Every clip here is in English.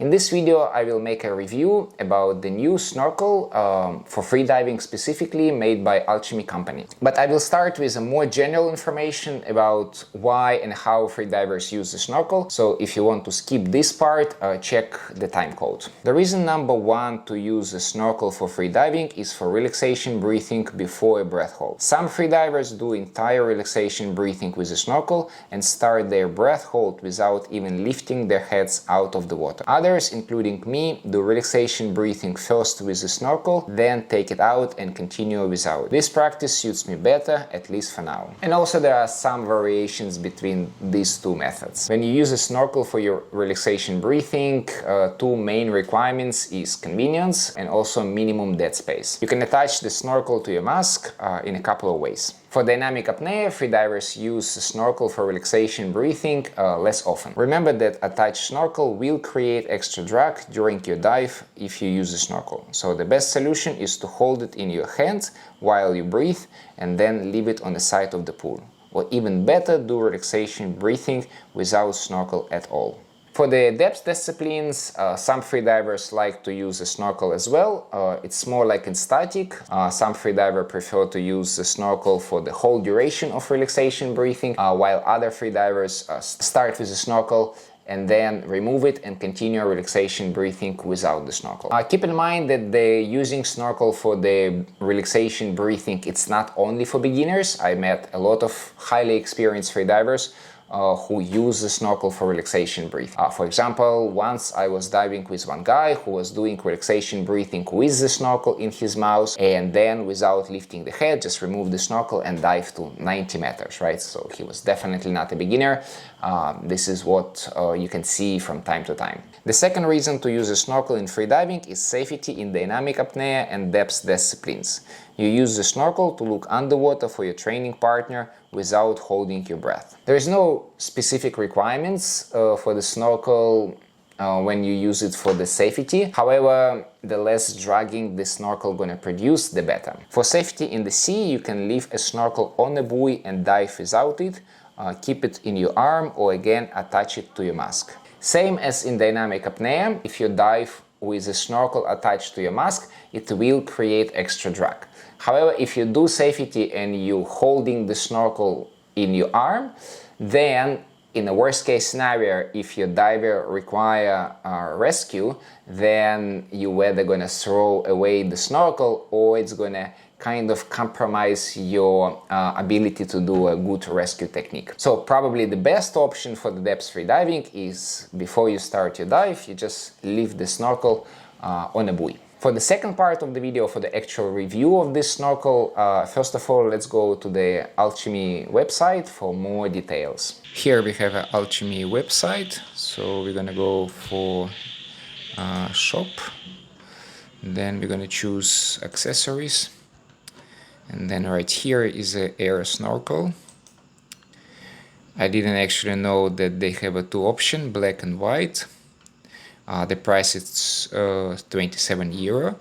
In this video I will make a review about the new snorkel for freediving specifically made by Alchemy Company. But I will start with a more general information about why and how freedivers use the snorkel, so if you want to skip this part, check the time code. The reason number one to use the snorkel for freediving is for relaxation breathing before a breath hold. Some freedivers do entire relaxation breathing with the snorkel and start their breath hold without even lifting their heads out of the water. Others, including me, do relaxation breathing first with the snorkel, then take it out and continue without. This practice suits me better, at least for now. And also there are some variations between these two methods. When you use a snorkel for your relaxation breathing, two main requirements is convenience and also minimum dead space. You can attach the snorkel to your mask in a couple of ways. For dynamic apnea, freedivers use the snorkel for relaxation breathing less often. Remember that attached snorkel will create extra drag during your dive if you use the snorkel. So the best solution is to hold it in your hand while you breathe and then leave it on the side of the pool. Or even better, do relaxation breathing without snorkel at all. For the depth disciplines, some freedivers like to use a snorkel as well. It's more like in static. Some freedivers prefer to use the snorkel for the whole duration of relaxation breathing, while other freedivers start with the snorkel and then remove it and continue relaxation breathing without the snorkel. Keep in mind that using snorkel for the relaxation breathing, it's not only for beginners. I met a lot of highly experienced freedivers who use the snorkel for relaxation breathing. For example, once I was diving with one guy who was doing relaxation breathing with the snorkel in his mouth and then without lifting the head, just remove the snorkel and dive to 90 meters, right? So he was definitely not a beginner. This is what you can see from time to time. The second reason to use a snorkel in freediving is safety in dynamic apnea and depth disciplines. You use the snorkel to look underwater for your training partner without holding your breath. There is no specific requirements for the snorkel when you use it for the safety. However, the less dragging the snorkel gonna produce, the better. For safety in the sea, you can leave a snorkel on a buoy and dive without it. Keep it in your arm or again attach it to your mask. Same as in dynamic apnea, if you dive with a snorkel attached to your mask, it will create extra drag. However, if you do safety and you're holding the snorkel in your arm, then in a worst case scenario, if your diver require rescue, then you're either gonna throw away the snorkel or it's gonna kind of compromise your ability to do a good rescue technique. So probably the best option for the depth freediving is before you start your dive, you just leave the snorkel on a buoy. For the second part of the video, for the actual review of this snorkel, first of all, let's go to the Alchemy website for more details. Here we have an Alchemy website, so we're gonna go for shop, then we're gonna choose accessories, and then right here is an air snorkel. I didn't actually know that they have two options, black and white. The price is 27 euro.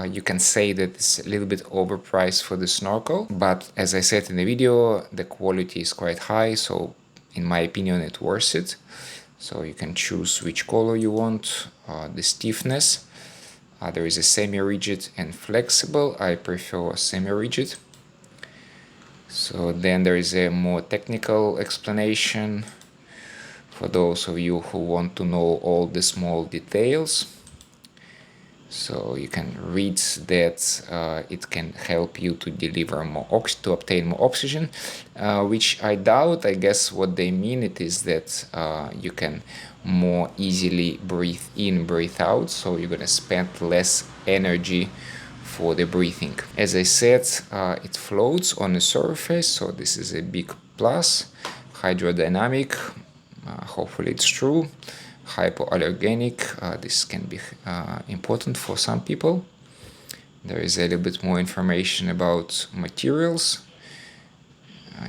You can say that it's a little bit overpriced for the snorkel, but as I said in the video, the quality is quite high, so in my opinion it's worth it. So you can choose which color you want, the stiffness. There is a semi-rigid and flexible. I prefer semi-rigid. So then there is a more technical explanation for those of you who want to know all the small details. So you can read that it can help you to deliver more to obtain more oxygen, which I doubt. I guess what they mean it is that you can more easily breathe in, breathe out, so you're gonna spend less energy for the breathing. As I said, it floats on the surface, so this is a big plus. Hydrodynamic, hopefully it's true. Hypoallergenic, this can be important for some people. There is a little bit more information about materials.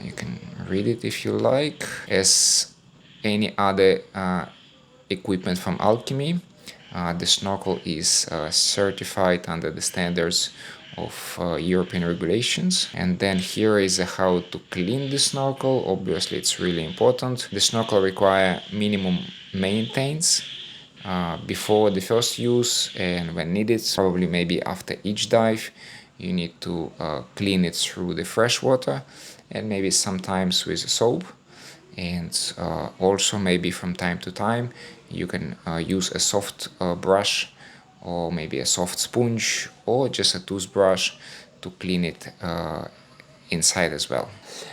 You can read it if you like. As any other equipment from Alchemy, the snorkel is certified under the standards of European regulations. And then here is how to clean the snorkel. Obviously it's really important. The snorkel require minimum maintenance before the first use, and when needed, probably maybe after each dive, you need to clean it through the fresh water and maybe sometimes with soap. And also maybe from time to time you can use a soft brush or maybe a soft sponge or just a toothbrush to clean it inside as well.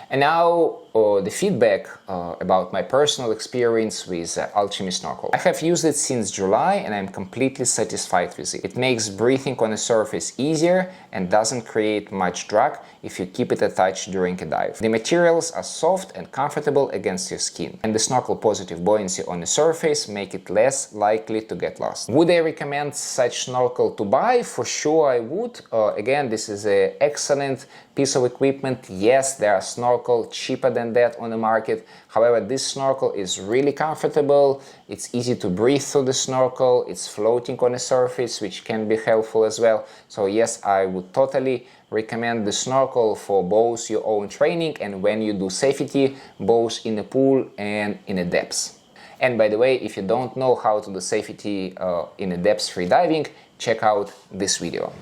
And now the feedback about my personal experience with Alchemy Snorkel. I have used it since July and I'm completely satisfied with it. It makes breathing on the surface easier and doesn't create much drag if you keep it attached during a dive. The materials are soft and comfortable against your skin, and the snorkel positive buoyancy on the surface make it less likely to get lost. Would I recommend such snorkel to buy? For sure I would. Again, this is an excellent piece of equipment. Yes, there are snorkel cheaper than that on the market. However, this snorkel is really comfortable. It's easy to breathe through the snorkel. It's floating on the surface, which can be helpful as well. So yes, I would totally recommend the snorkel for both your own training and when you do safety, both in the pool and in the depths. And by the way, if you don't know how to do safety in the depths free diving, check out this video.